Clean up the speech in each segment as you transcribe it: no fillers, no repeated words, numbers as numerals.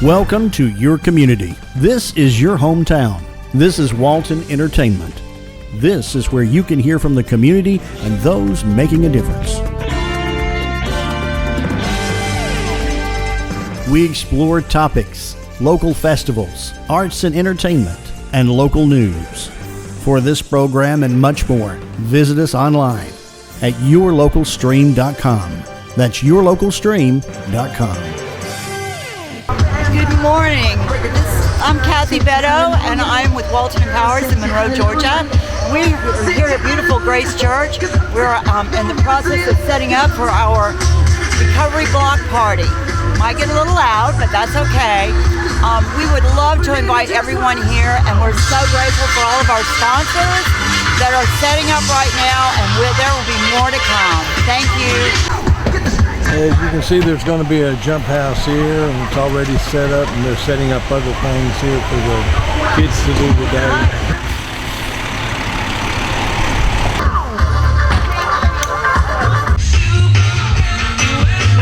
Welcome to your community. This is your hometown. This is Walton Entertainment. This is where you can hear from the community and those making a difference. We explore topics, local festivals, arts and entertainment, and local news. For this program and much more, visit us online at yourlocalstream.com. That's yourlocalstream.com. Good morning. I'm Kathy Beto, and I'm with Walton Entertainment in Monroe, Georgia. We are here at beautiful Grace Church. We're in the process of setting up for our recovery block party. Might get a little loud, but that's okay. We would love to invite everyone here, and we're so grateful for all of our sponsors that are setting up right now, and there will be more to come. Thank you. As you can see, there's going to be a jump house here, and it's already set up, and they're setting up other things here for the kids to do today.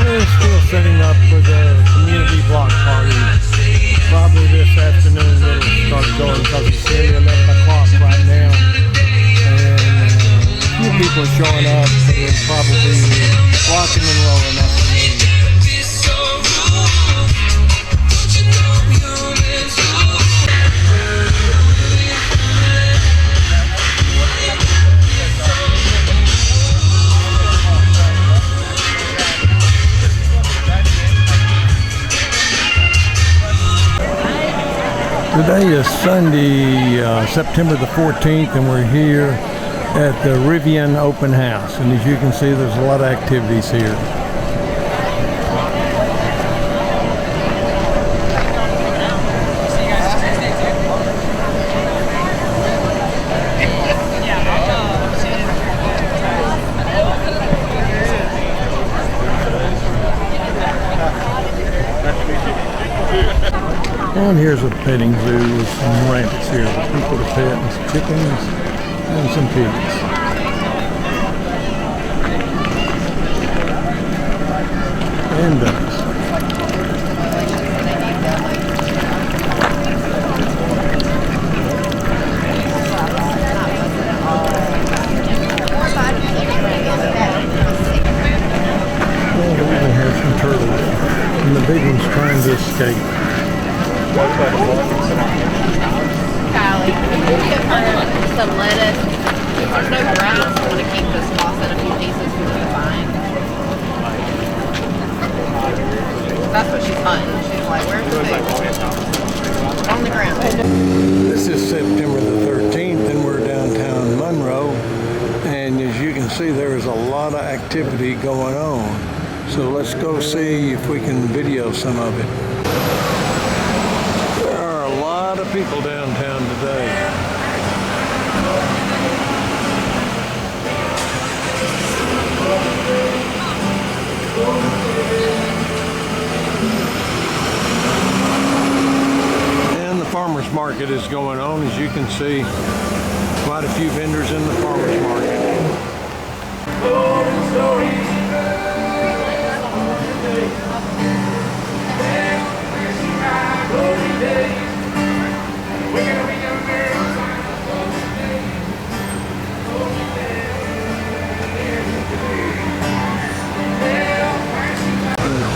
They're still setting up for the community block party. Probably this afternoon it'll start going because it's nearly 11 o'clock right now. And a few people are showing up, but it'll probably be rocking and rolling afternoon. Today is Sunday, September the 14th, and we're here at the Rivian Open House. And as you can see, there's a lot of activities here. And here's a petting zoo with some rabbits here for people to pet, and some chickens and some pigs. And ducks. And we even have some turtles. And the big one's trying to escape. Kylie, can you give her some lettuce? There's no grass. I'm going to keep this toss in a few pieces. Would be fine. That's what she's hunting. She's like, where's the food? On the ground. This is September the 13th, and we're downtown Monroe. And as you can see, there is a lot of activity going on. So let's go see if we can video some of it. A lot of people downtown today. And the farmers market is going on. As you can see, quite a few vendors in the farmers market.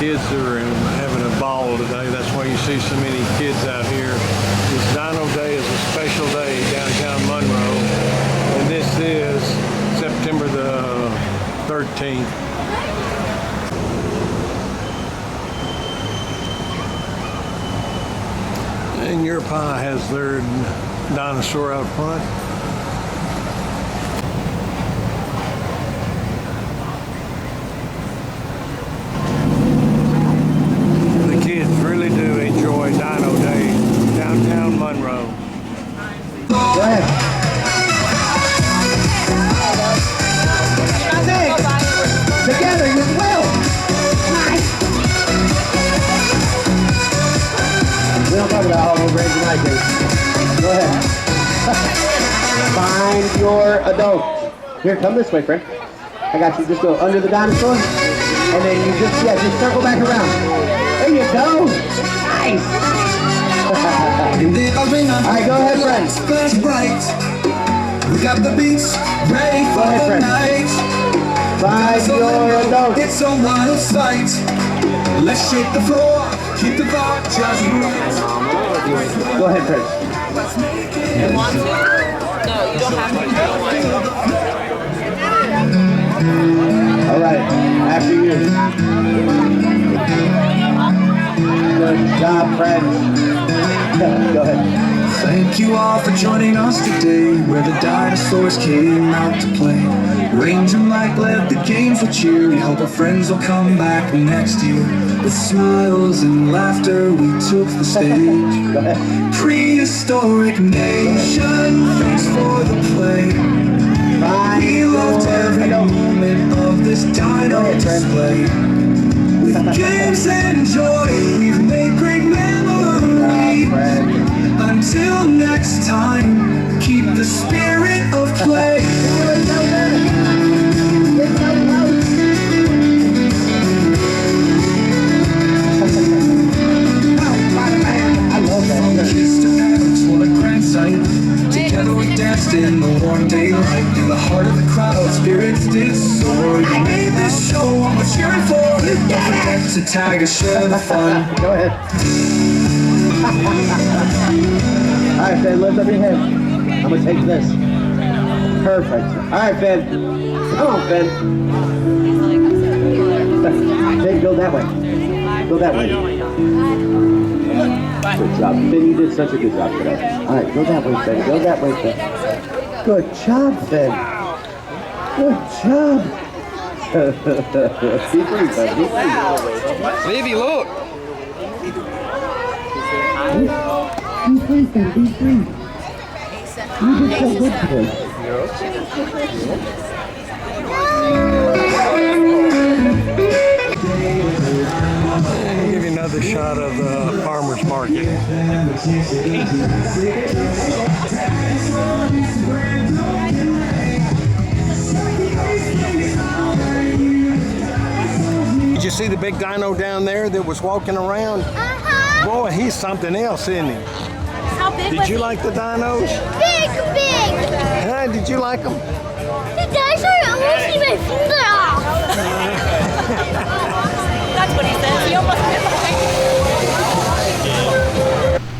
Kids are having a ball today. That's why you see so many kids out here. This Dino Day is a special day downtown Monroe, and this is September the 13th. And Your Pie has their dinosaur out front. Really do enjoy Dino Day downtown Monroe. Go ahead. Together you will. We don't talk about all those grades tonight, Dave. Go ahead. Find your adult. Here, come this way, friend. I got you. Just go under the dinosaur, and then you just circle back around. There you go. Nice! Alright, go ahead, friends. We got the beats ready for the night. Find your adults. It's so out of sight. Let's shake the floor, keep the vibe just right. Go ahead, friends. You want to? No, you don't have to. You don't want to. Alright, after you. Good job, friends. Go ahead. Thank you all for joining us today, where the dinosaurs came out to play. Ranger Mike led the game for cheer. We hope our friends will come back next year. With smiles and laughter, we took the stage. Prehistoric nation, thanks for the play. We loved every moment of this dino display. With games and joy, we've made great memories. Until next time, keep the spirit of play. I love that. Kiss to Adams, what a grand sight. Together we danced in the warm daylight. In the heart of the crowd, spirits did soar. You made this show what we're cheering for. Don't forget to tag us, share the fun. Go ahead. Alright, Finn, lift up your hand. I'm gonna take this. Perfect. Alright, Finn. Come on, Finn. Finn, go that way. Go that way. Good job. Finn, you did such a good job today. Alright, go that way, Finn. Go that way, Finn. Good job, Finn. Good job. Be free, Finn. Be free. Livy, look. Be free, Finn. Be free. You did so good today. I'll give you another shot of the farmer's market. Did you see the big dino down there that was walking around? Boy, he's something else, isn't he? How big Did was you he? like the dinos? Big, big! Huh? Did you like them? The dinosaur almost hit my finger off! That's what he says. He almost hit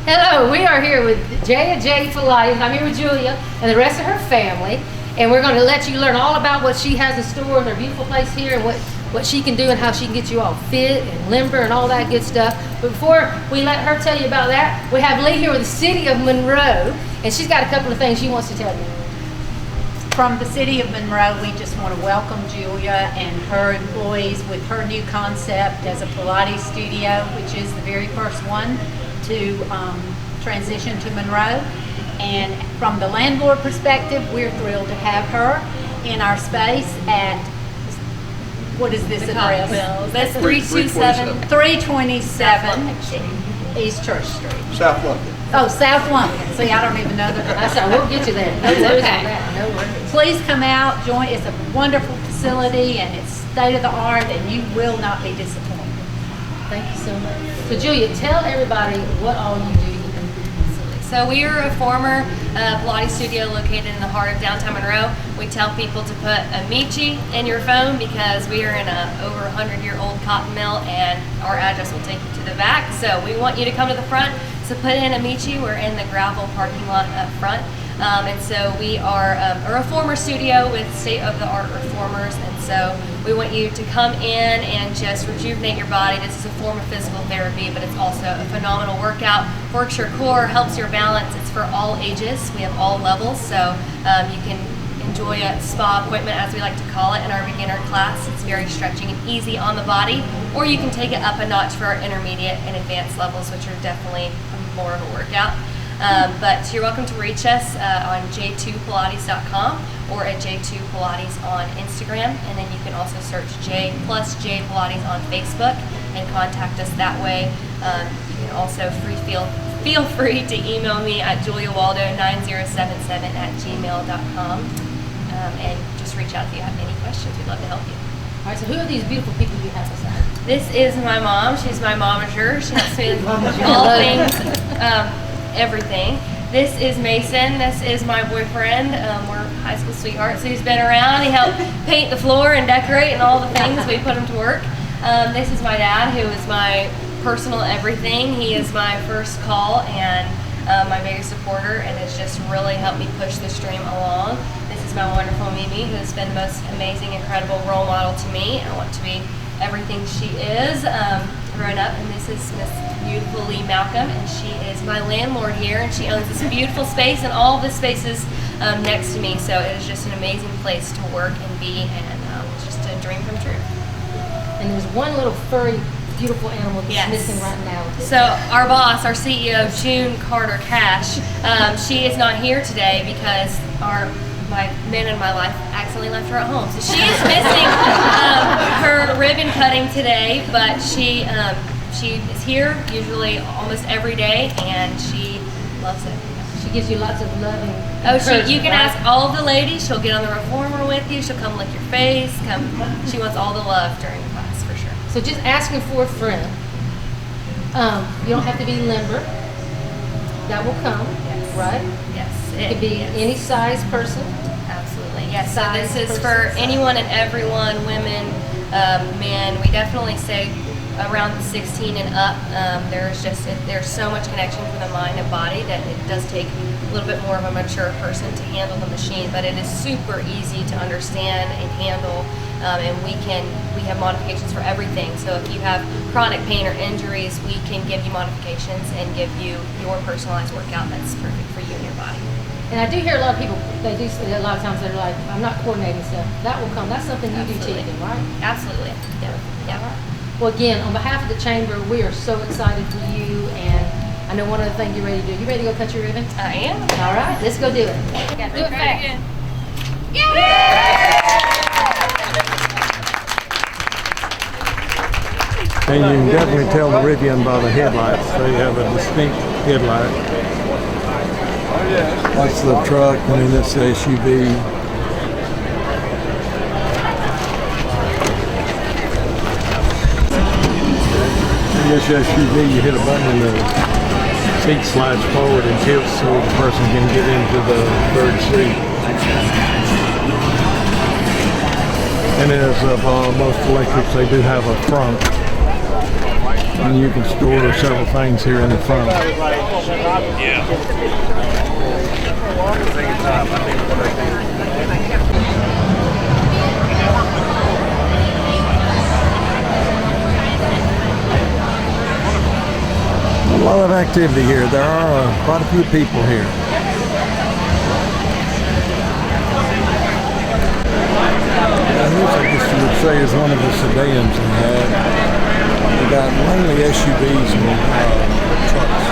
Hello, we are here with J Pilates. I'm here with Julia and the rest of her family, and we're going to let you learn all about what she has in store in her beautiful place here, and what she can do and how she can get you all fit and limber and all that good stuff. But before we let her tell you about that, we have Lee here with the City of Monroe, and she's got a couple of things she wants to tell you. From the City of Monroe, we just want to welcome Julia and her employees with her new concept as a Pilates studio, which is the very first one to transition to Monroe. And from the landlord perspective, we're thrilled to have her in our space at, what is this address? That's 327 East Church Street. South London. Oh, South London. See, I don't even know that. That's all. We'll get you there. No worries on that. No worries. Please come out, join. It's a wonderful facility and it's state of the art, and you will not be disappointed. Thank you so much. So Julia, tell everybody what all you do. So we are a former Pilates studio located in the heart of downtown Monroe. We tell people to put a Michi in your phone because we are in a over 100-year-old cotton mill, and our address will take you to the back. So we want you to come to the front. So put in a Michi. We're in the gravel parking lot up front. And so we are a reformer studio with state-of-the-art reformers, and so we want you to come in and just rejuvenate your body. This is a form of physical therapy, but it's also a phenomenal workout. Works your core, helps your balance. It's for all ages. We have all levels, so you can enjoy a spa appointment, as we like to call it, in our beginner class. It's very stretching and easy on the body, or you can take it up a notch for our intermediate and advanced levels, which are definitely more of a workout. But you're welcome to reach us on j2pilates.com or at j2pilates on Instagram, and then you can also search J plus J Pilates on Facebook and contact us that way. You can also feel free to email me at juliawaldo9077@gmail.com, and just reach out if you have any questions. We'd love to help you. All right, so who are these beautiful people you have beside? This is my mom. She's my momager. She helps me with all things, everything. This is Mason. This is my boyfriend. We're high school sweethearts. He's been around. He helped paint the floor and decorate and all the things. We put him to work. This is my dad, who is my personal everything. He is my first call and my biggest supporter, and has just really helped me push this dream along. This is my wonderful Mimi, who has been the most amazing, incredible role model to me. I want to be everything she is growing up. And this is Miss Beautiful Lee Malcolm, and she is my landlord here, and she owns this beautiful space and all of the spaces next to me. So it is just an amazing place to work and be, and it's just a dream come true. And there's one little furry, beautiful animal that's missing right now. So our boss, our CEO, June Carter Cash, she is not here today because my men in my life accidentally left her at home. So she is missing her ribbon cutting today, but she is here usually almost every day, and she loves it. She gives you lots of love and you can ask all of the ladies. She'll get on the reformer with you. She'll come lick your face. She wants all the love during the class for sure. So just asking for a friend. You don't have to be limber. That will come, right? Yes. It could be any size person. Absolutely, yes. So this is for anyone and everyone, women, men. We definitely say around 16 and up. There's so much connection for the mind and body that it does take a little bit more of a mature person to handle the machine, but it is super easy to understand and handle. And we have modifications for everything. So if you have chronic pain or injuries, we can give you modifications and give you your personalized workout that's perfect for you and your body. And I do hear a lot of people, they do say a lot of times they're like, I'm not coordinating stuff. That will come. That's something you do too, right? Absolutely. Yeah. Right. Well, again, on behalf of the chamber, we are so excited for you, and I know one other thing you're ready to do. You ready to go cut your ribbon? I am. All right, let's go do it. Do it fast. And you can definitely tell the Rivian by the headlights. They have a distinct headlight. That's the truck, and then that's the SUV. In this SUV, you hit a button and the seat slides forward and tilts so the person can get into the third seat. And as of most electrics, they do have a front. And you can store several things here in the front. A lot of activity here. There are quite a few people here. And this, I guess you would say, is one of the sedans they have. They got mainly SUVs and trucks.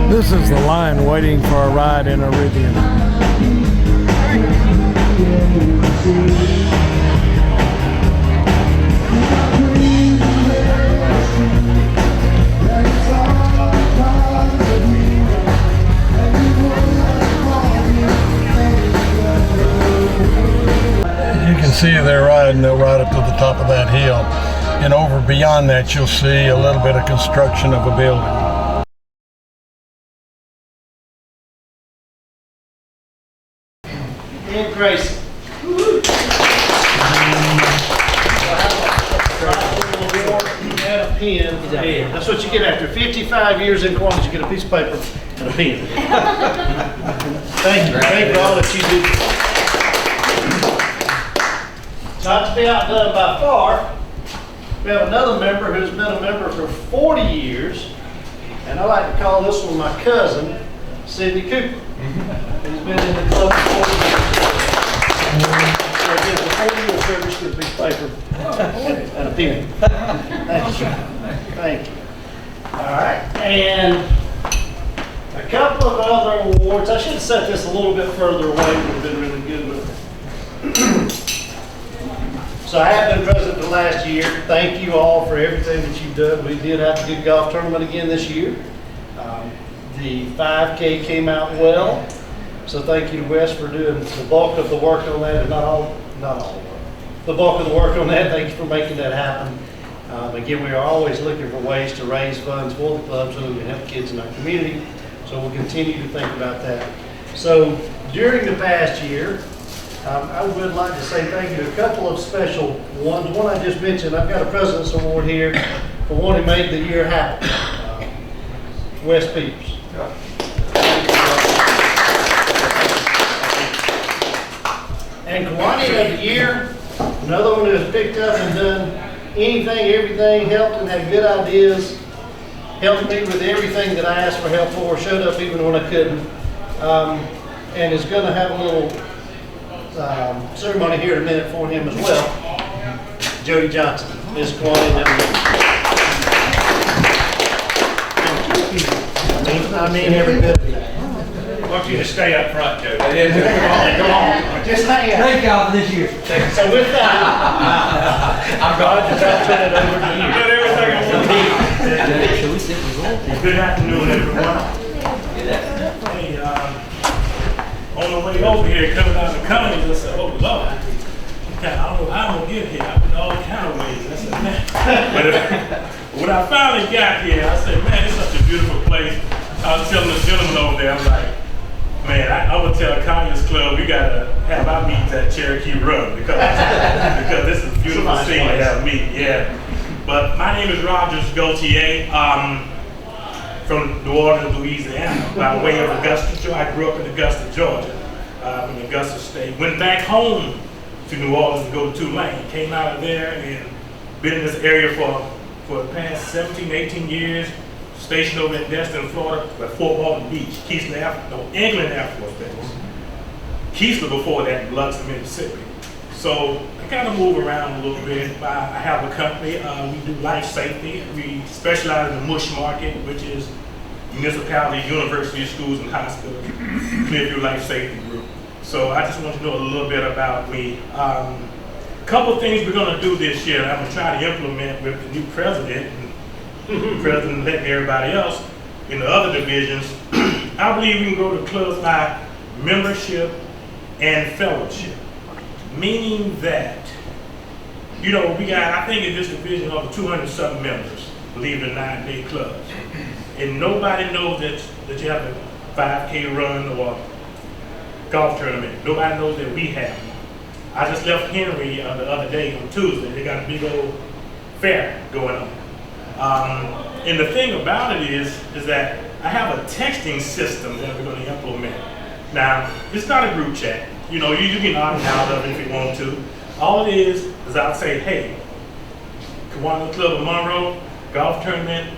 This is the line waiting for a ride in a Rivian. You can see they're riding right up to the top of that hill, and over beyond that you'll see a little bit of construction of a building. And Gracie. And a pen. That's what you get after 55 years in Kiwanis. You get a piece of paper and a pen. Thank you. Thank you for all that you do. Not to be outdone by far, we have another member who's been a member for 40 years, and I like to call this one my cousin, Sidney Cooper. He's been in the club for 40 years. So again, for 40 years service, get a piece of paper and a pen. Thank you. Thank you. All right, and a couple of other awards. I should have set this a little bit further away. Would have been really good with it. So I have been president the last year. Thank you all for everything that you've done. We did have a good golf tournament again this year. The 5K came out well. So thank you to Wes for doing the bulk of the work on that, and not all, the bulk of the work on that. Thank you for making that happen. Again, we are always looking for ways to raise funds for the club so that we can help kids in our community. So we'll continue to think about that. So during the past year, I would like to say thank you to a couple of special ones. One I just mentioned, I've got a President's Award here for one who made the year happen, Wes Peters. And Kiwanis of the Year, another one who has picked up and done anything, everything, helped and had good ideas, helped me with everything that I asked for help for, showed up even when I couldn't, and is going to have a little ceremony here in a minute for him as well. Jody Johnson, Ms. Kiwanis of the Year. I mean every bit of that. I want you to stay up front, Joe. Come on. Just hang out. Thank y'all for this year. So with that, I'm going to turn it over to you. But everything I want to be. Good afternoon, everyone. Hey, on the way over here, coming out of the county, I said, oh, Lord. I don't know how I'm going to get here. I've been all kind of ways. I said, man. But when I finally got here, I said, man, it's such a beautiful place. I was telling the gentleman over there, I'm like, man, I'm going to tell Conyers Club we got to have our meetings at Cherokee Run because this is a beautiful scene to have meet. Yeah. But my name is Rogers Gaultier from New Orleans, Louisiana, by way of Augusta, Georgia. I grew up in Augusta, Georgia, in Augusta State. Went back home to New Orleans to go to Tulane. Came out of there and been in this area for the past 17, 18 years. Stationed over in Destin, Florida, at Fort Walton Beach, England Air Force Base. Keesler before that in Biloxi, Mississippi. So I kind of move around a little bit. I have a company. We do life safety. We specialize in the MUSH market, which is municipalities, universities, schools, and hospitals. Clearview Life Safety Group. So I just want you to know a little bit about me. A couple of things we're going to do this year. I'm going to try to implement with the new president. President-elect and everybody else in the other divisions. I believe we can grow the clubs by membership and fellowship. Meaning that, you know, we got, I think in this division, over 200-something members, believe it or not, 9-day clubs. And nobody knows that you have a 5K run or golf tournament. Nobody knows that we have one. I just left Henry the other day on Tuesday. They got a big old fair going on. And the thing about it is that I have a texting system that we're going to implement. Now, it's not a group chat. You know, you can opt out of it if you want to. All it is I'll say, hey, Kiwanis Club of Monroe, golf tournament,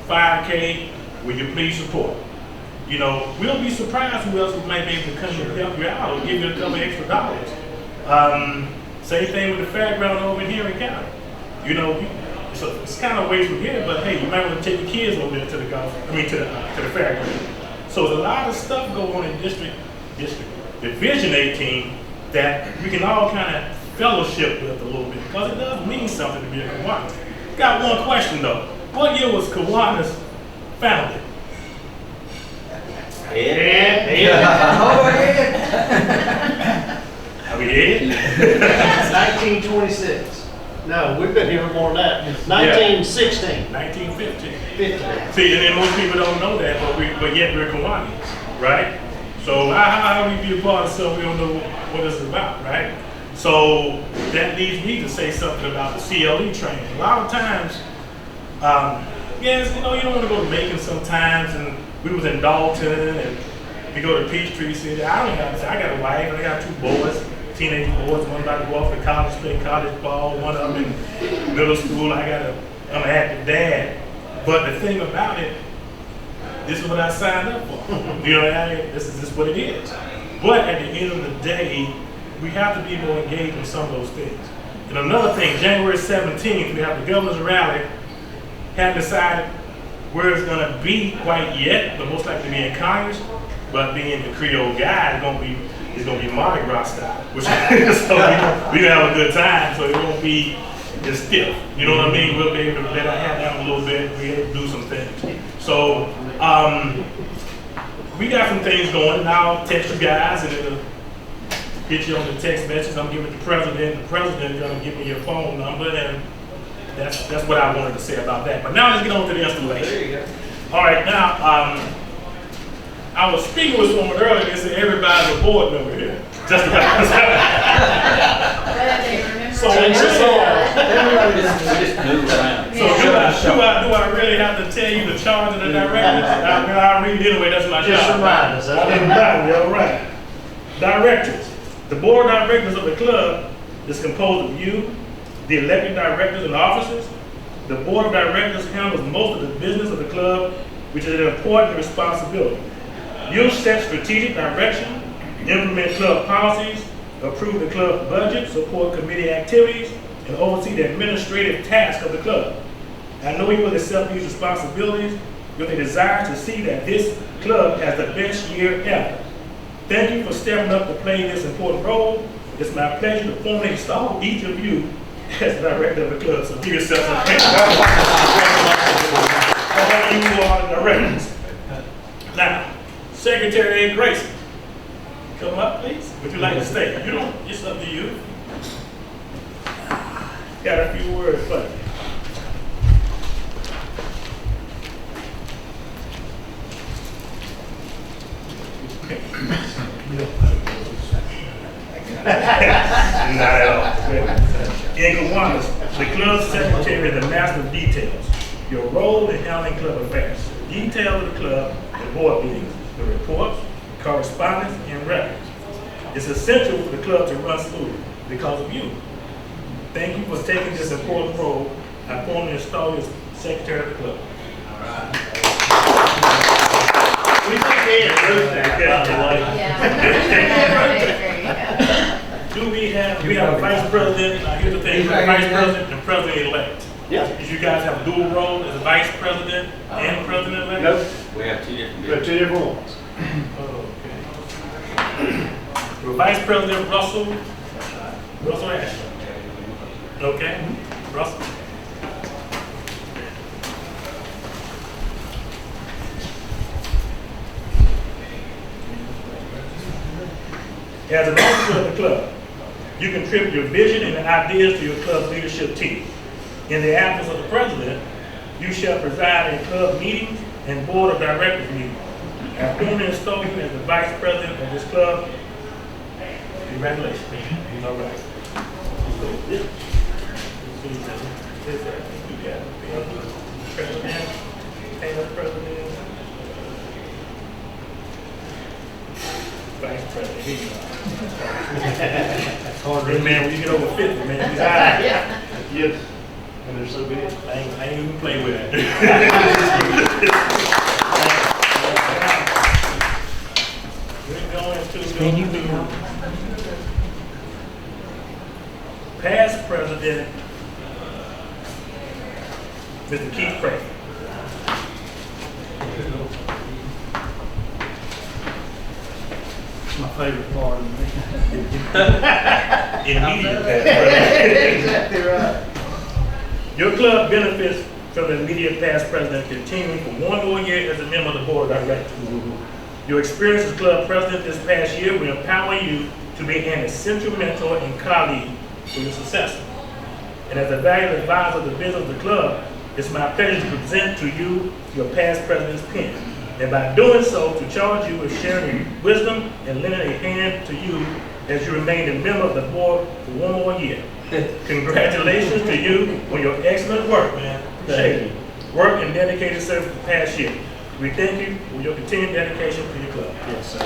5K, will you please support? You know, we'll be surprised who else might be able to come and help you out or give you a couple extra dollars. Same thing with the fairground over here in County. You know, so it's kind of away from here, but hey, you might want to take your kids over there to the to the fairground. So there's a lot of stuff going on in Division 18 that we can all kind of fellowship with a little bit because it does mean something to be a Kiwanis. Got one question though. What year was Kiwanis founded? Are we in? 1926. No, we've been here more than that. 1916. 1915. 15. See, and then most people don't know that, but yet we're Kiwanis, right? So how we be a part of something we don't know what it's about, right? So that leads me to say something about the CLE training. A lot of times, yes, you know, you don't want to go to Macon sometimes, and we was in Dalton, and we go to Peachtree City. I got a wife, and I got 2 boys. Teenage boys, one about to go off to college, play college ball, one of them in middle school. I'm an active dad. But the thing about it, this is what I signed up for. You know, this is what it is. But at the end of the day, we have to be more engaged in some of those things. And another thing, January 17th, we have the governor's rally. Haven't decided where it's going to be quite yet, but most likely be in Congress. But being the Creole guy, it's going to be Mardi Gras style, which so we can have a good time, so it won't be as stiff. You know what I mean? We'll be able to let our hat down a little bit, be able to do some things. So we got some things going, and I'll text you guys, and it'll get you on the text message. I'm giving it to the president. The president's gonna give me your phone number, and that's what I wanted to say about that. But now let's get on to the installation. There you go. All right, now I was speaking with someone earlier. They said everybody's a board member here. Just about. So Everybody just move around. So do I really have to tell you the charge of the directors? I'll read it anyway, that's my job. Just remind us. I didn't remind you, all right. Directors. The board of directors of the club is composed of you, the elected directors and officers. The board of directors handles most of the business of the club, which is an important responsibility. You set strategic direction, implement club policies, approve the club budget, support committee activities, and oversee the administrative tasks of the club. I know you will accept these responsibilities with a desire to see that this club has the best year ever. Thank you for stepping up to play this important role. It's my pleasure to formally install each of you as the director of the club. So give yourself a hand. All you are the directors. Now, Secretary Grayson, come up, please. Would you like to stay? You don't. It's up to you. Got a few words for you. Not at all. In Kiwanis, the club secretary is the master of details. Your role in handling club affairs. Details of the club, the board meetings, the reports, correspondence, and records. It's essential for the club to run smoothly because of you. Thank you for taking this important role. I formally install you as secretary of the club. All right. We think they improved that, by the way. Do we have a vice president? Here's the thing, vice president and president-elect. Yeah. Did you guys have a dual role as a vice president and president-elect? Nope. We have two different We have two different ones. Okay. Your vice president, Russell Ashley. Okay, Russell. As an officer of the club, you contribute your vision and ideas to your club's leadership team. In the absence of the president, you shall preside in club meetings and board of directors meetings. I formally install you as the vice president of this club. Congratulations. All right. President, vice president. Here you are. Man, when you get over 50, man, he's high. Yes. And they're so big. I ain't even play with it. We're going to past president, Mr. Keith Craig. My favorite part of me. Immediate past president. Exactly right. Your club benefits from the immediate past president continuing for one more year as a member of the board of directors. Your experience as club president this past year will empower you to be an essential mentor and colleague for your successor. And as a valued advisor of the business of the club, it's my pleasure to present to you your past president's pen. And by doing so, to charge you with sharing your wisdom and lending a hand to you as you remain a member of the board for one more year. Congratulations to you on your excellent work, man. Appreciate it. Work and dedicated service the past year. We thank you for your continued dedication to your club. Yes, sir.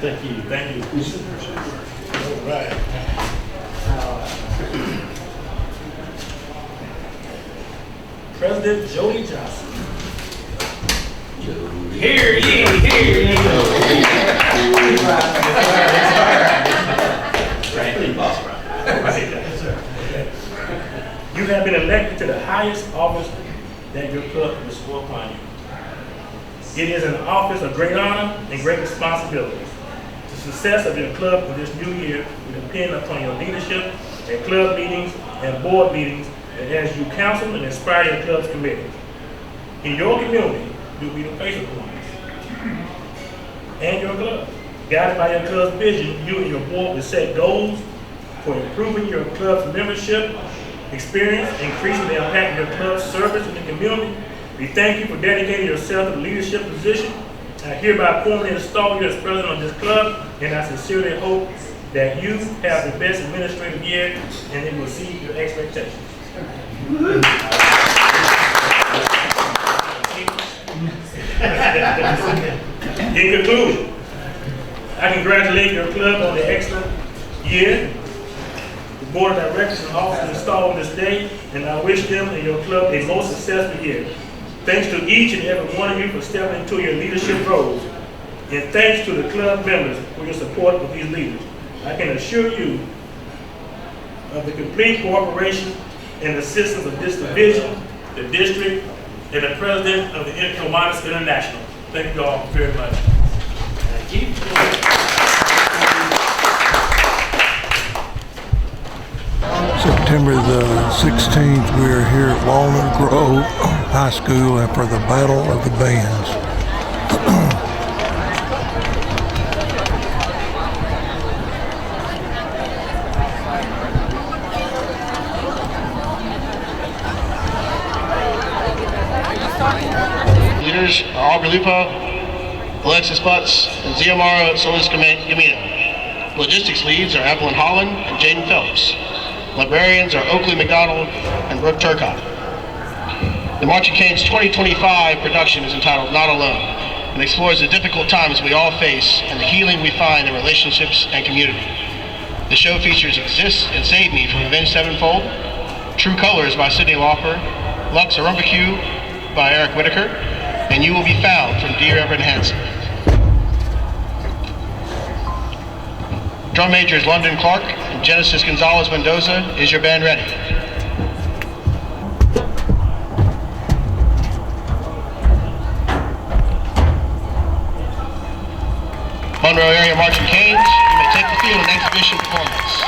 Thank you. Thank you. Thank you. All right. President Jody Johnson. Hear ye, hear ye. You have been elected to the highest office that your club can bestow upon you. It is an office of great honor and great responsibility. The success of your club for this new year will depend upon your leadership at club meetings and board meetings, and as you counsel and inspire your club's committee. In your community, you'll be the face of Pilates and your club. Guided by your club's vision, you and your board will set goals for improving your club's membership experience, increasing the impact of your club's service in the community. We thank you for dedicating yourself to the leadership position. I hereby formally install you as president of this club, and I sincerely hope that you have the best administrative year and it will exceed your expectations. In conclusion, I congratulate your club on the excellent year. The board of directors and officers installed this day, and I wish them and your club a most successful year. Thanks to each and every one of you for stepping into your leadership roles, and thanks to the club members for your support of these leaders. I can assure you of the complete cooperation and assistance of this division, the district, and the president of the Kiwanis International. Thank you all very much. Thank you. September the 16th, we are here at Walnut Grove High School and for the Battle of the Bands. Leaders are Aubrey Lupo, Alexis Butts, and Ziamara Solis Gamino. Logistics leads are Evelyn Holland and Jaden Phelps. Librarians are Oakley McDonald and Brooke Turcotte. The Marching Canes 2025 production is entitled Not Alone and explores the difficult times we all face and the healing we find in relationships and community. The show features Exist and Save Me from Avenged Sevenfold, True Colors by Sidney Lauper, Lux Arumbacue by Eric Whitaker, and You Will Be Found from Dear Evan Hansen. Drum majors London Clark and Genesis Gonzalez Mendoza. Is your band ready? Monroe Area Marching Canes, you may take the field in exhibition performance.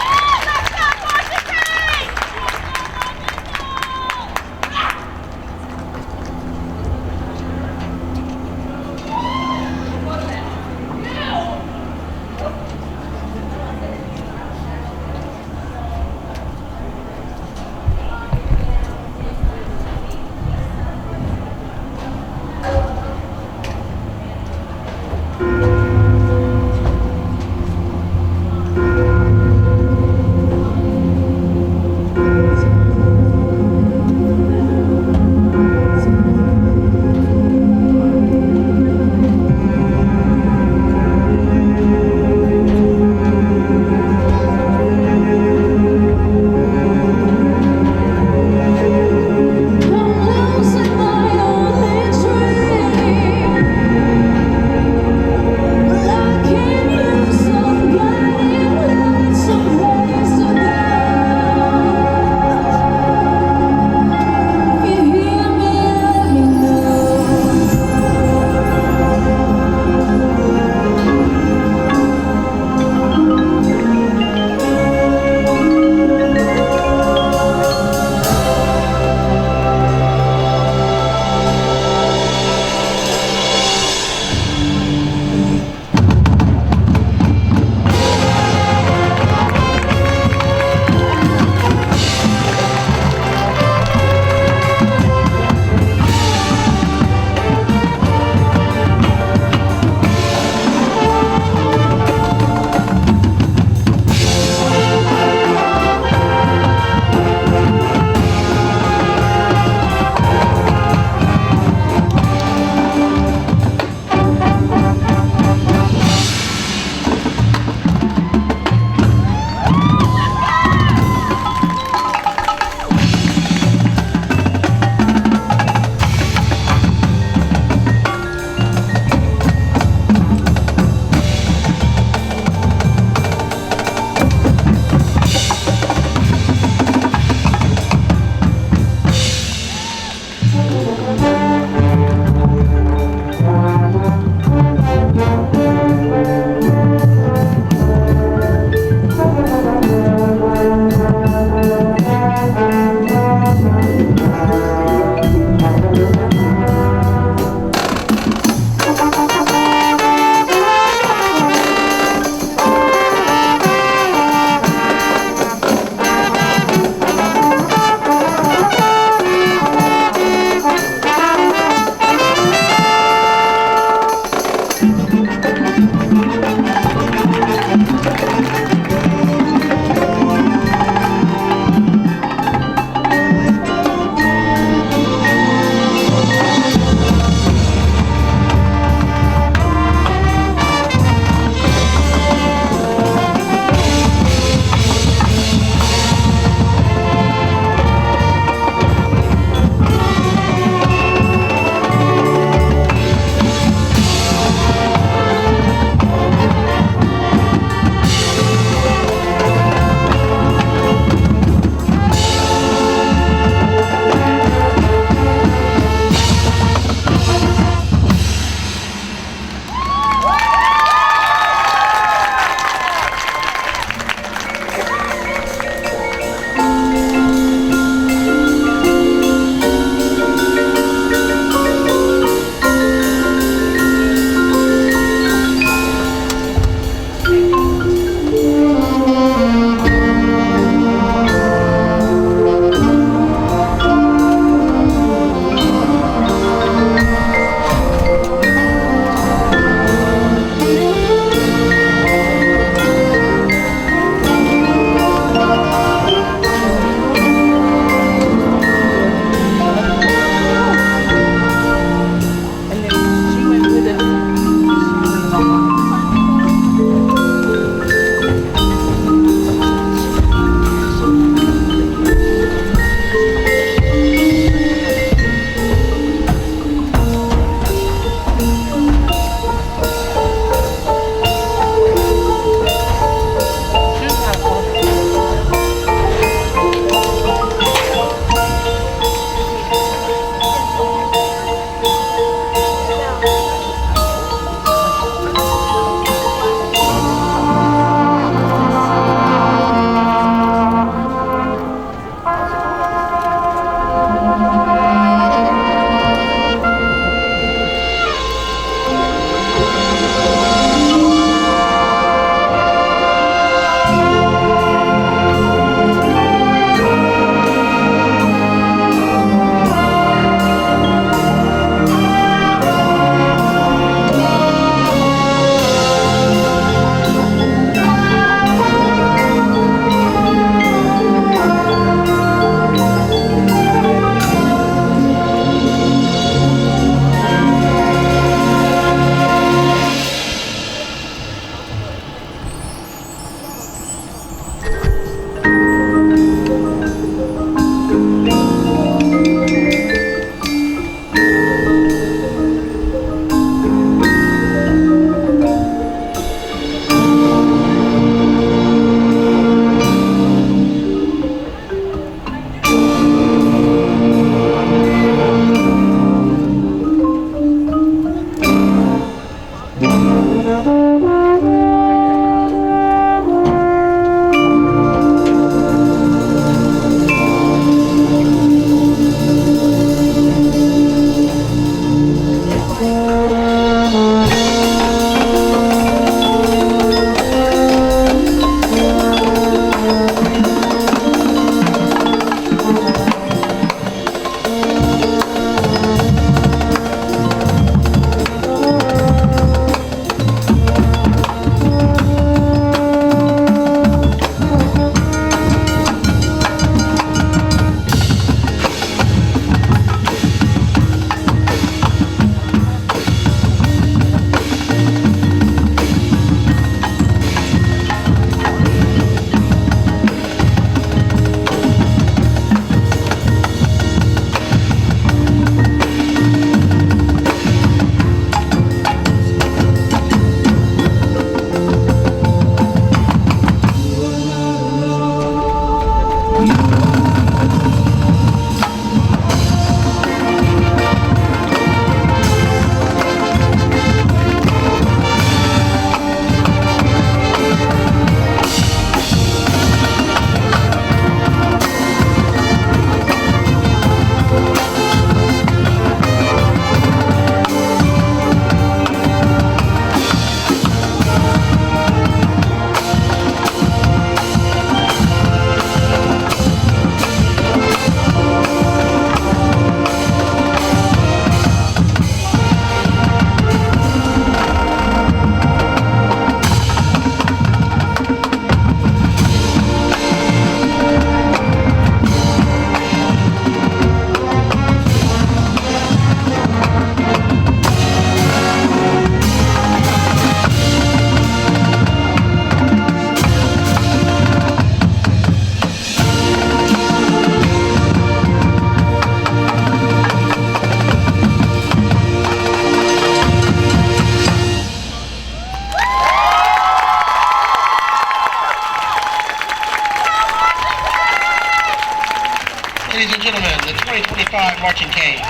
marching canes.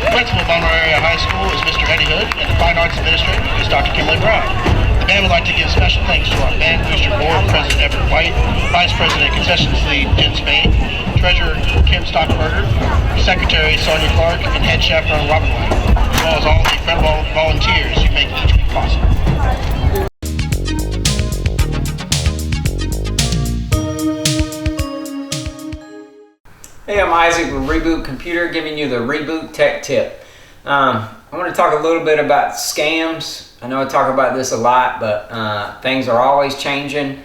The principal of Monroe Area High School is Mr. Eddie Hood, and the Fine Arts Administrator is Dr. Kimberly Brown. The band would like to give special thanks to our band booster board, President Everett White, Vice President Concessions Lead Jen Spain, Treasurer Kim Stockberger, Secretary Sonia Clark, and Head Chaperone Robin White, as well as all the incredible volunteers who make each week possible. Hey, I'm Isaac with Reboot Computer, giving you the Reboot Tech Tip. I want to talk a little bit about scams. I know I talk about this a lot, but things are always changing.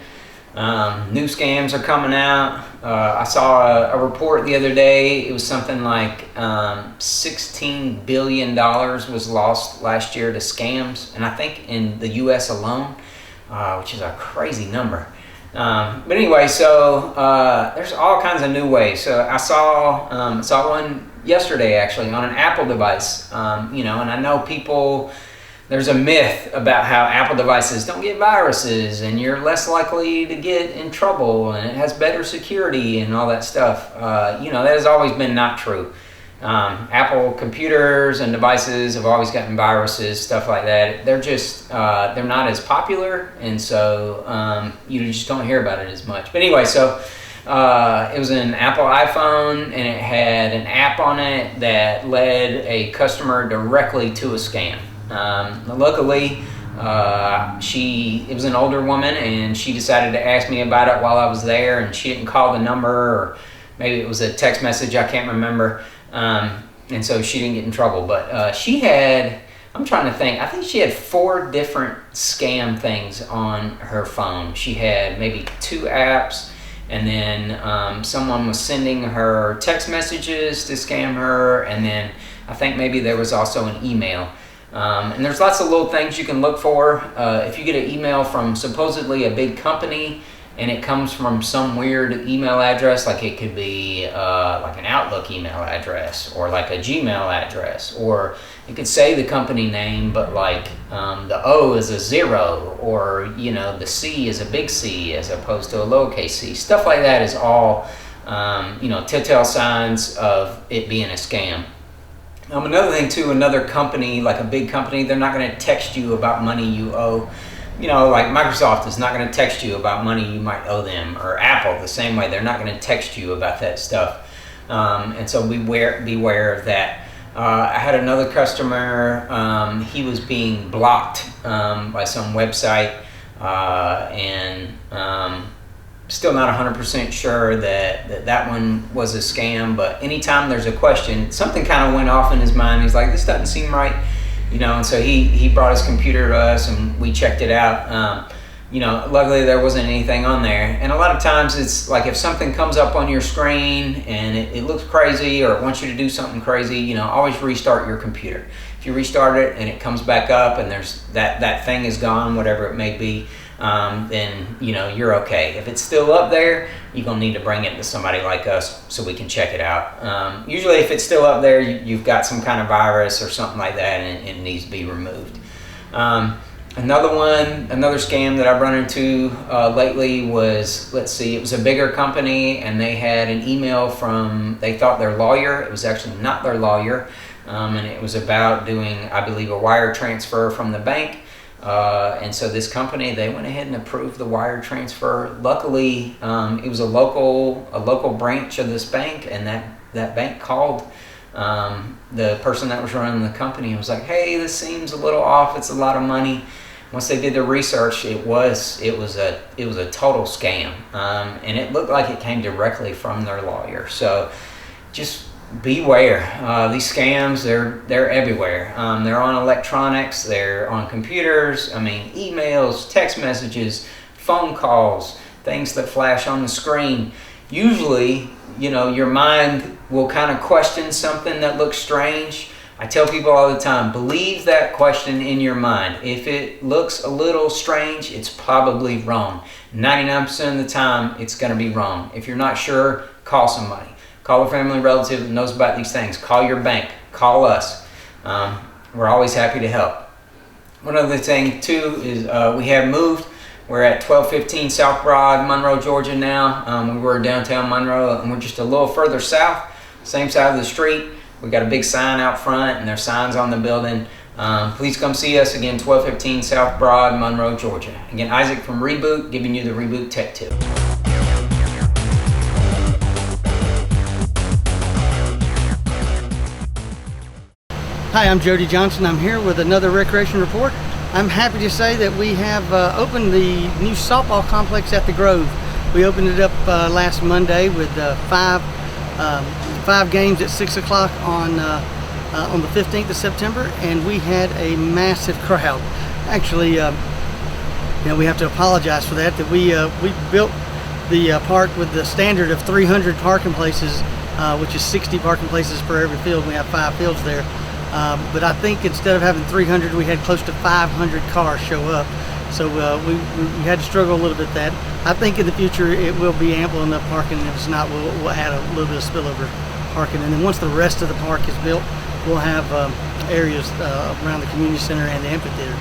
New scams are coming out. I saw a report the other day. It was something like $16 billion was lost last year to scams, and I think in the US alone, which is a crazy number. But anyway, so there's all kinds of new ways. So I saw one yesterday actually on an Apple device, and I know people, there's a myth about how Apple devices don't get viruses and you're less likely to get in trouble and it has better security and all that stuff. That has always been not true. Apple computers and devices have always gotten viruses, stuff like that. They're just, they're not as popular, and so you just don't hear about it as much. But anyway, so it was an Apple iPhone, and it had an app on it that led a customer directly to a scam. Luckily, it was an older woman, and she decided to ask me about it while I was there, and she didn't call the number, or maybe it was a text message, I can't remember. And so she didn't get in trouble, but she had, I'm trying to think, I think she had 4 different scam things on her phone. She had maybe 2 apps, and then someone was sending her text messages to scam her, and then I think maybe there was also an email. And there's lots of little things you can look for. If you get an email from supposedly a big company, and it comes from some weird email address, like it could be like an Outlook email address, or like a Gmail address, or it could say the company name, but like the O is a 0, or the C is a big C as opposed to a lowercase c. Stuff like that is all telltale signs of it being a scam. Another thing too, another company, like a big company, they're not going to text you about money you owe. Like Microsoft is not going to text you about money you might owe them, or Apple the same way. They're not going to text you about that stuff. And so beware of that. I had another customer, he was being blocked by some website, and still not 100% sure that one was a scam, but anytime there's a question, something kind of went off in his mind. He's like, this doesn't seem right. And so he brought his computer to us and we checked it out. Luckily there wasn't anything on there. And a lot of times it's like if something comes up on your screen and it looks crazy, or it wants you to do something crazy, always restart your computer. If you restart it and it comes back up and there's that thing is gone, whatever it may be, then you're okay. If it's still up there, you're gonna need to bring it to somebody like us so we can check it out. Usually if it's still up there, you've got some kind of virus or something like that, and it needs to be removed. Another scam that I've run into lately was, it was a bigger company, and they had an email from, they thought their lawyer. It was actually not their lawyer, and it was about doing, I believe, a wire transfer from the bank. And so this company, they went ahead and approved the wire transfer. Luckily, it was a local branch of this bank, and that bank called the person that was running the company and was like, hey, this seems a little off, it's a lot of money. Once they did the research, it was a total scam, and it looked like it came directly from their lawyer. So just beware. These scams, they're everywhere. They're on electronics, they're on computers, emails, text messages, phone calls, things that flash on the screen. Usually, your mind will kind of question something that looks strange. I tell people all the time, believe that question in your mind. If it looks a little strange, it's probably wrong. 99% of the time, it's going to be wrong. If you're not sure, call somebody. Call a family relative that knows about these things. Call your bank. Call us. We're always happy to help. One other thing, too, is we have moved. We're at 1215 South Broad, Monroe, Georgia now. We were downtown Monroe, and we're just a little further south, same side of the street. We got a big sign out front, and there's signs on the building. Please come see us again, 1215 South Broad, Monroe, Georgia. Again, Isaac from Reboot, giving you the Reboot Tech Tip. Hi, I'm Jody Johnson. I'm here with another recreation report. I'm happy to say that we have opened the new softball complex at the Grove. We opened it up last Monday with five games at 6 o'clock on the 15th of September, and we had a massive crowd. Actually, we have to apologize for that. That we built the park with the standard of 300 parking places, which is 60 parking places per every field. We have 5 fields there. But I think instead of having 300, we had close to 500 cars show up. So we had to struggle a little bit with that. I think in the future it will be ample enough parking. If it's not, we'll add a little bit of spillover parking. And then once the rest of the park is built, we'll have areas around the community center and the amphitheater.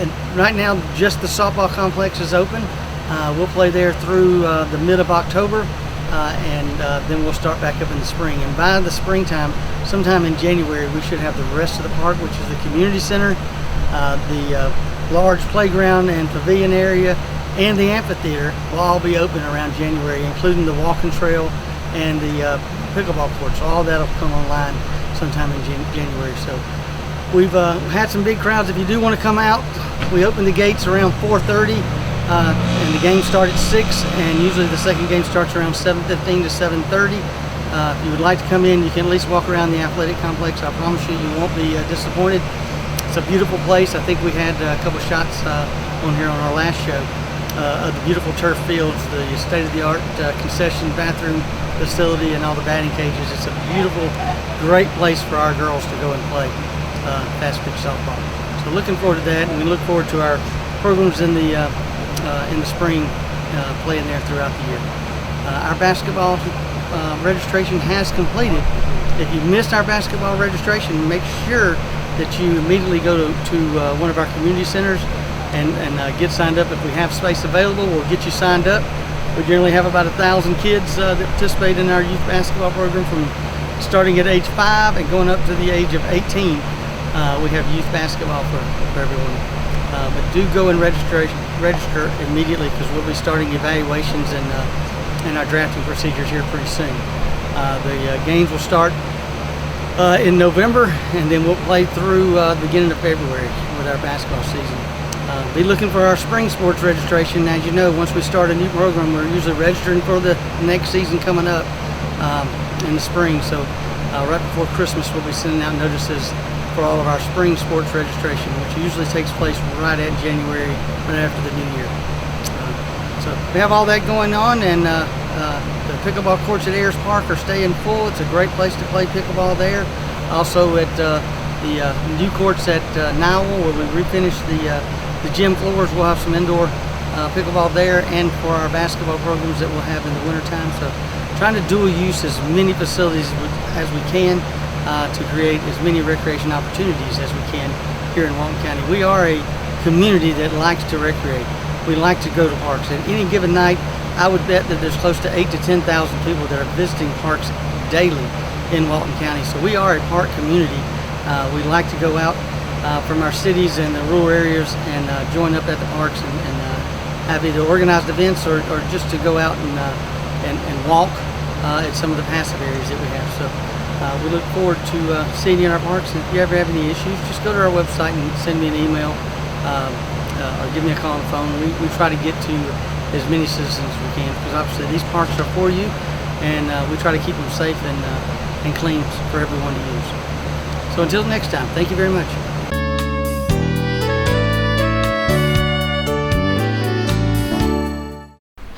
And right now, just the softball complex is open. We'll play there through the mid of October. And then we'll start back up in the spring. And by the springtime, sometime in January, we should have the rest of the park, which is the community center, the large playground and pavilion area, and the amphitheater will all be open around January, including the walking trail and the pickleball court. So all that'll come online sometime in January. So we've had some big crowds. If you do want to come out, we open the gates around 4:30. And the game starts at 6, and usually the second game starts around 7:15 to 7:30. If you would like to come in, you can at least walk around the athletic complex. I promise you, you won't be disappointed. It's a beautiful place. I think we had a couple shots on here on our last show of the beautiful turf fields, the state-of-the-art concession bathroom facility, and all the batting cages. It's a beautiful, great place for our girls to go and play fast pitch softball. So looking forward to that, and we look forward to our programs in the spring, playing there throughout the year. Our basketball registration has completed. If you missed our basketball registration, make sure that you immediately go to one of our community centers and get signed up. If we have space available, we'll get you signed up. We generally have about 1,000 kids that participate in our youth basketball program, from starting at age 5 and going up to the age of 18. We have youth basketball for everyone. But do go and register immediately, because we'll be starting evaluations and our drafting procedures here pretty soon. The games will start in November, and then we'll play through the beginning of February with our basketball season. Be looking for our spring sports registration. As you know, once we start a new program, we're usually registering for the next season coming up in the spring. So right before Christmas, we'll be sending out notices for all of our spring sports registration, which usually takes place right at January, right after the new year. So we have all that going on, and the pickleball courts at Ayers Park are staying full. It's a great place to play pickleball there. Also at the new courts at Nowell, where we refinish the gym floors, we'll have some indoor pickleball there, and for our basketball programs that we'll have in the wintertime. So trying to dual use as many facilities as we can, to create as many recreation opportunities as we can here in Walton County. We are a community that likes to recreate. We like to go to parks. At any given night, I would bet that there's close to 8,000 to 10,000 people that are visiting parks daily in Walton County. So we are a park community. We like to go out from our cities and the rural areas and join up at the parks and have either organized events or just to go out and walk at some of the passive areas that we have. So we look forward to seeing you in our parks. And if you ever have any issues, just go to our website and send me an email or give me a call on the phone. We try to get to as many citizens as we can, because obviously these parks are for you, and we try to keep them safe and clean for everyone to use. So until next time, thank you very much.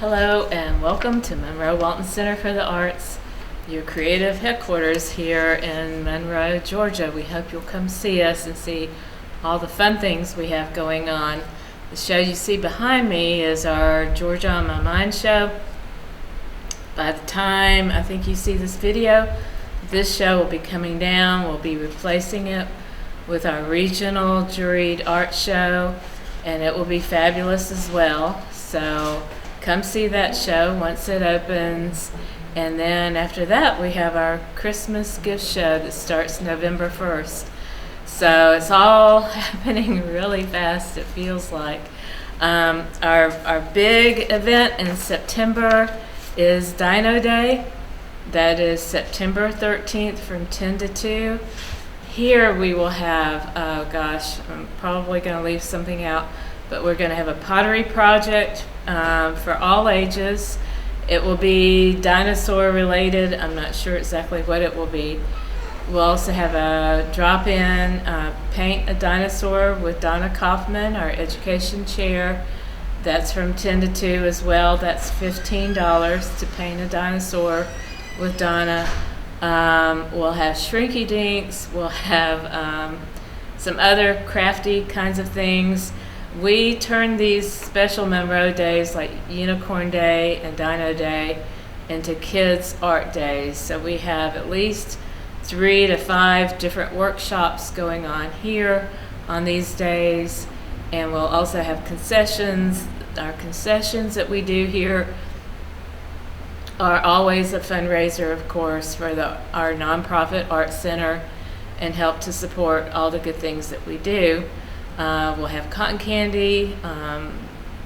Hello and welcome to Monroe Walton Center for the Arts, your creative headquarters here in Monroe, Georgia. We hope you'll come see us and see all the fun things we have going on. The show you see behind me is our Georgia on My Mind show. By the time I think you see this video, this show will be coming down. We'll be replacing it with our regional juried art show, and it will be fabulous as well. So come see that show once it opens, And then after that, we have our Christmas gift show that starts November 1st. So it's all happening really fast, it feels like. Our big event in September is Dino Day. That is September 13th from 10 to 2. Here we will have, oh gosh, I'm probably going to leave something out, but we're going to have a pottery project for all ages. It will be dinosaur related. I'm not sure exactly what it will be. We'll also have a drop-in paint a dinosaur with Donna Kaufman, our education chair. That's from 10 to 2 as well. That's $15 to paint a dinosaur with Donna. We'll have shrinky dinks. We'll have some other crafty kinds of things. We turn these special Monroe days like Unicorn Day and Dino Day into kids' art days. So we have at least 3 to 5 different workshops going on here on these days. And we'll also have concessions. Our concessions that we do here are always a fundraiser, of course, for our nonprofit art center and help to support all the good things that we do. We'll have cotton candy,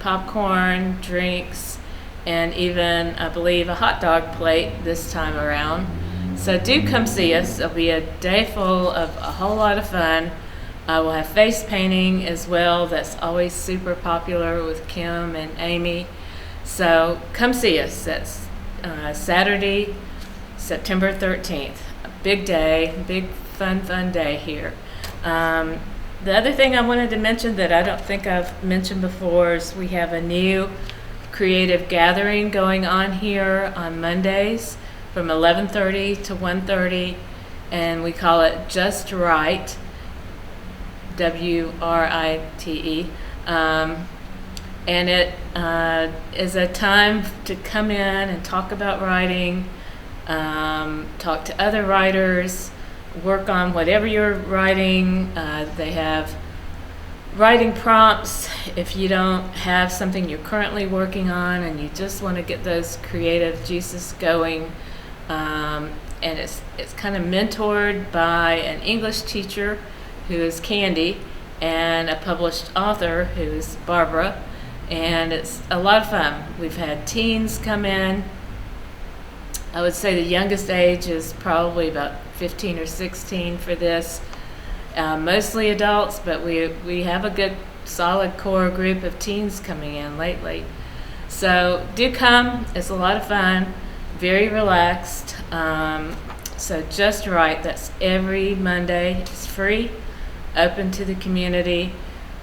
popcorn, drinks, and even, I believe, a hot dog plate this time around. So do come see us. It'll be a day full of a whole lot of fun. We'll have face painting as well. That's always super popular with Kim and Amy. So come see us. That's Saturday, September 13th. A big day, big fun day here. The other thing I wanted to mention that I don't think I've mentioned before is we have a new creative gathering going on here on Mondays from 11:30 to 1:30, and we call it Just Right, WRITE. And it is a time to come in and talk about writing, talk to other writers, work on whatever you're writing. They have writing prompts if you don't have something you're currently working on and you just want to get those creative juices going. And it's kind of mentored by an English teacher who is Candy and a published author who is Barbara. And it's a lot of fun. We've had teens come in. I would say the youngest age is probably about 15 or 16 for this. Mostly adults, but we have a good solid core group of teens coming in lately. So do come. It's a lot of fun, very relaxed. So Just Right, that's every Monday. It's free, open to the community.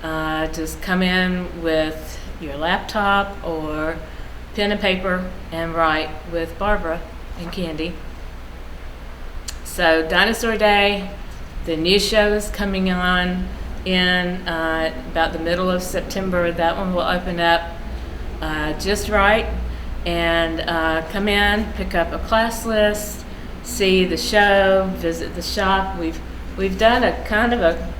Just come in with your laptop or pen and paper and write with Barbara and Candy. So Dinosaur Day, the new show is coming on in about the middle of September. That one will open up just right, and come in, pick up a class list, see the show, visit the shop. We've done a kind of a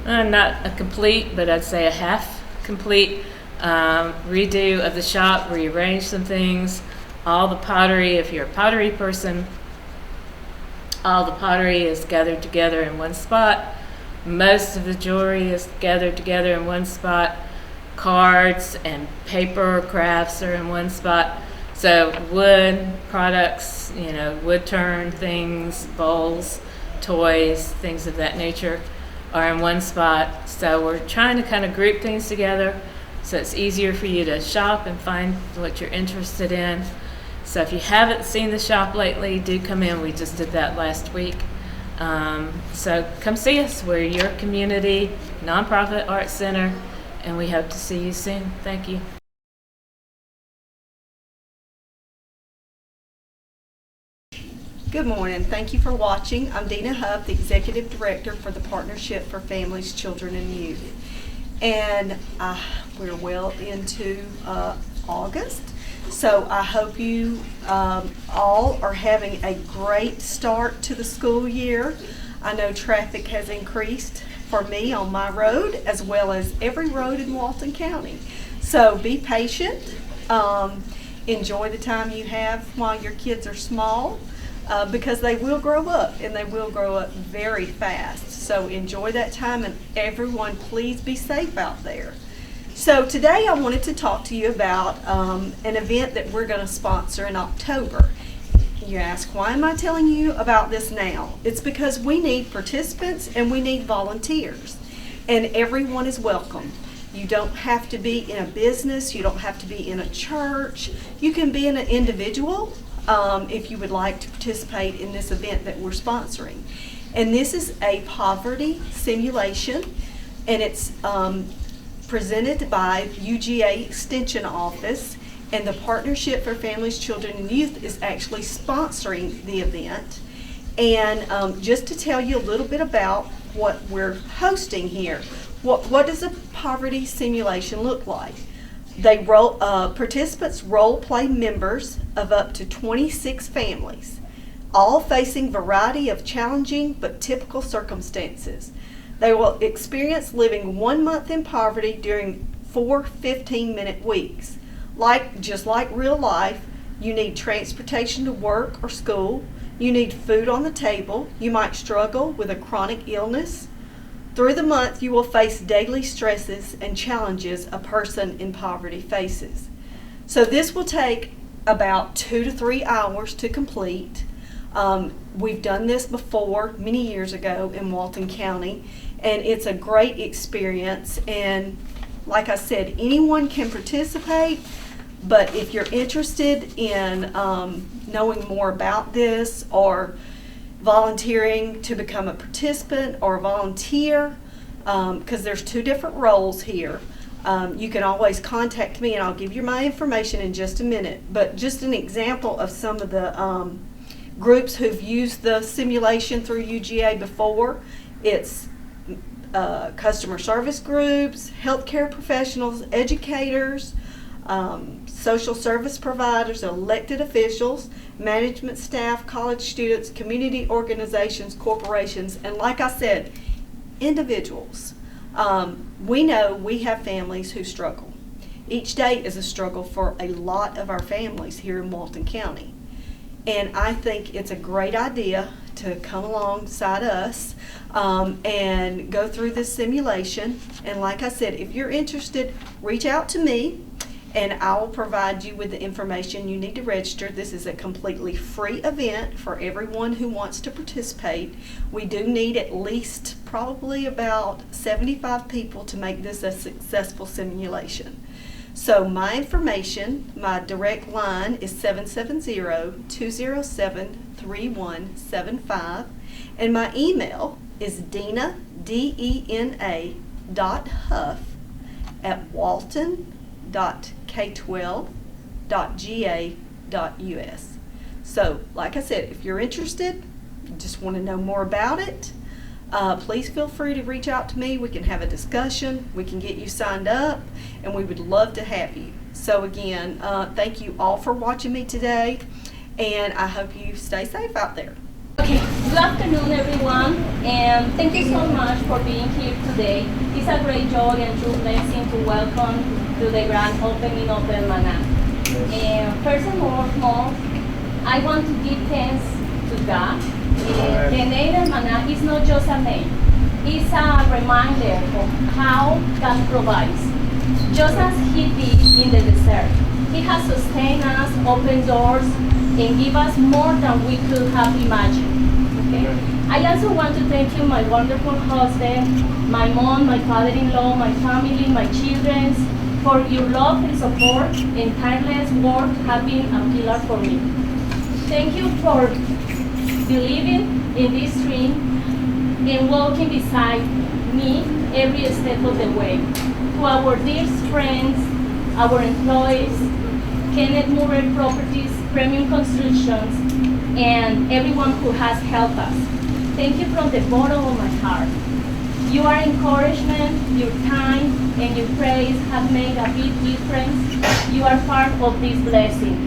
not a complete, but I'd say a half complete redo of the shop, rearrange some things. All the pottery, if you're a pottery person, all the pottery is gathered together in one spot. Most of the jewelry is gathered together in one spot. Cards and paper crafts are in one spot. So wood products, wood turn things, bowls, toys, things of that nature are in one spot. So we're trying to kind of group things together so it's easier for you to shop and find what you're interested in. So if you haven't seen the shop lately, do come in. We just did that last week. So come see us. We're your community nonprofit art center, and we hope to see you soon. Thank you. Good morning. Thank you for watching. I'm Dina Huff, the Executive Director for the Partnership for Families, Children, and Youth. And we're well into August. So I hope you all are having a great start to the school year. I know traffic has increased for me on my road as well as every road in Walton County. So be patient. Enjoy the time you have while your kids are small, because they will grow up, and they will grow up very fast. So enjoy that time, and everyone, please be safe out there. So today I wanted to talk to you about an event that we're going to sponsor in October. You ask, why am I telling you about this now? It's because we need participants and we need volunteers, and everyone is welcome. You don't have to be in a business, you don't have to be in a church. You can be an individual if you would like to participate in this event that we're sponsoring. And this is a poverty simulation, and it's presented by UGA Extension Office, and the Partnership for Families, Children, and Youth is actually sponsoring the event. And just to tell you a little bit about what we're hosting here, what does a poverty simulation look like? Participants role play members of up to 26 families, all facing a variety of challenging but typical circumstances. They will experience living 1 month in poverty during 4 15-minute weeks. Just like real life, you need transportation to work or school, you need food on the table, you might struggle with a chronic illness. Through the month, you will face daily stresses and challenges a person in poverty faces. So this will take about 2 to 3 hours to complete. We've done this before many years ago in Walton County, and it's a great experience. And like I said, anyone can participate, but if you're interested in knowing more about this or volunteering to become a participant or a volunteer, because there's 2 different roles here, you can always contact me, and I'll give you my information in just a minute. But just an example of some of the groups who've used the simulation through UGA before, it's customer service groups, healthcare professionals, educators, social service providers, elected officials, management staff, college students, community organizations, corporations, and like I said, individuals. We know we have families who struggle. Each day is a struggle for a lot of our families here in Walton County. And I think it's a great idea to come alongside us and go through this simulation. And like I said, if you're interested, reach out to me, and I will provide you with the information you need to register. This is a completely free event for everyone who wants to participate. We do need at least probably about 75 people to make this a successful simulation. So my information, my direct line is 770-207-3175, and my email is Dena, D-E-N-A, .huff@walton.k12.ga.us. So, like I said, if you're interested, you just want to know more about it, please feel free to reach out to me. We can have a discussion, we can get you signed up, and we would love to have you. So again, thank you all for watching me today, and I hope you stay safe out there. Okay, good afternoon everyone, and thank you so much for being here today. It's a great joy and true blessing to welcome to the grand opening of El Maná. And first and foremost, I want to give thanks to God. The name El Maná is not just a name, it's a reminder of how God provides. Just as He did in the desert, He has sustained us, opened doors, and give us more than we could have imagined. Okay? I also want to thank you, my wonderful husband, my mom, my father-in-law, my family, my children, for your love and support and tireless work have been a pillar for me. Thank you for believing in this dream and walking beside me every step of the way. To our dear friends, our employees, Kenneth Murray Properties, Premium Constructions, and everyone who has helped us. Thank you from the bottom of my heart. Your encouragement, your time, and your praise have made a big difference. You are part of this blessing.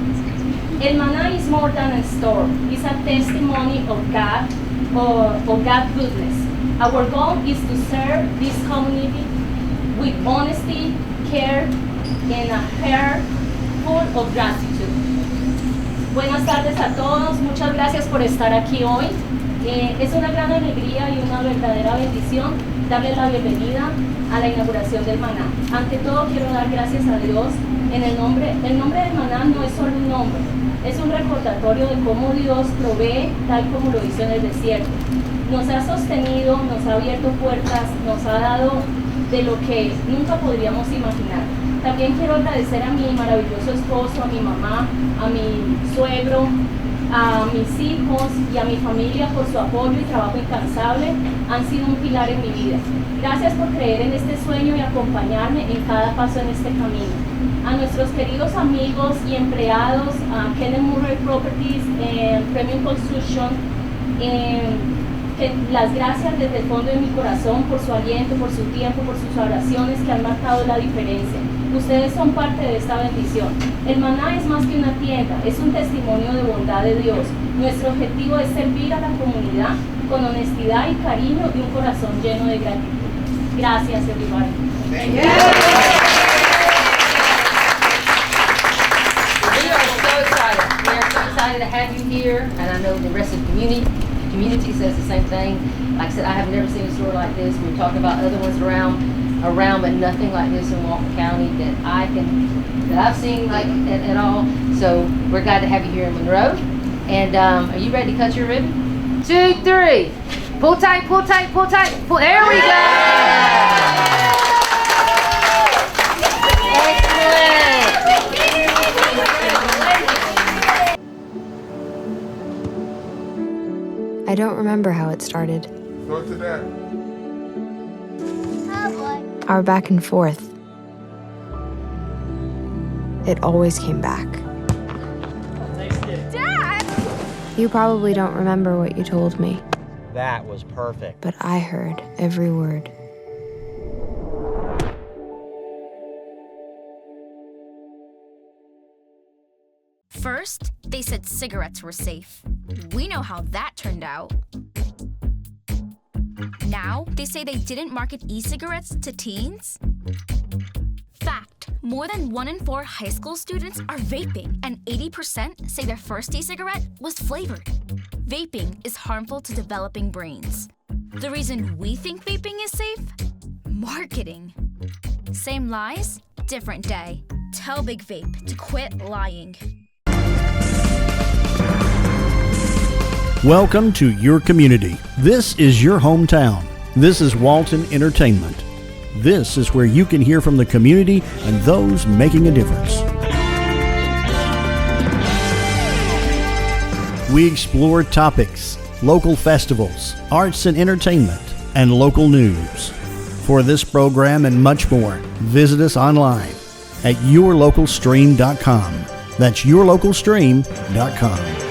El Maná is more than a store. It's a testimony of God, of God's goodness. Our goal is to serve this community with honesty, care, and a heart full of gratitude. Buenas tardes a todos, muchas gracias por estar aquí hoy. Es una gran alegría y una verdadera bendición darles la bienvenida a la inauguración del Maná. Ante todo quiero dar gracias a Dios en el nombre del Maná no es solo un nombre, es un recordatorio de cómo Dios provee tal como lo hizo en el desierto. Nos ha sostenido, nos ha abierto puertas, nos ha dado de lo que nunca podríamos imaginar. También quiero agradecer a mi maravilloso esposo, a mi mamá, a mi suegro, a mis hijos y a mi familia por su apoyo y trabajo incansable. Han sido un pilar en mi vida. Gracias por creer en este sueño y acompañarme en cada paso en este camino. A nuestros queridos amigos y empleados, a Kenneth Murray Properties, Premium Construction, las gracias desde el fondo de mi corazón por su aliento, por su tiempo, por sus oraciones que han marcado la diferencia. Ustedes son parte de esta bendición. El Maná es más que una tienda, es un testimonio de bondad de Dios. Nuestro objetivo es servir a la comunidad con honestidad y cariño y un corazón lleno de gratitud. Gracias, everybody. We are so excited. We are so excited to have you here, and I know the rest of the community says the same thing. Like I said, I have never seen a store like this. We're talking about other ones around, but nothing like this in Walton County that I've seen like at all. So we're glad to have you here in Monroe. And are you ready to cut your ribbon? 2, 3. Pull tight, pull tight, pull tight. Pull. There we go. I don't remember how it started. Go to that. Our back and forth. It always came back. Dad! You probably don't remember what you told me, That was perfect. but I heard every word. First, they said cigarettes were safe. We know how that turned out. Now, they say they didn't market e-cigarettes to teens? Fact, more than 1 in 4 high school students are vaping, and 80% say their first e-cigarette was flavored. Vaping is harmful to developing brains. The reason we think vaping is safe? Marketing. Same lies, different day. Tell Big Vape to quit lying. Welcome to your community. This is your hometown. This is Walton Entertainment. This is where you can hear from the community and those making a difference. We explore topics, local festivals, arts and entertainment, and local news. For this program and much more, visit us online at yourlocalstream.com. That's yourlocalstream.com.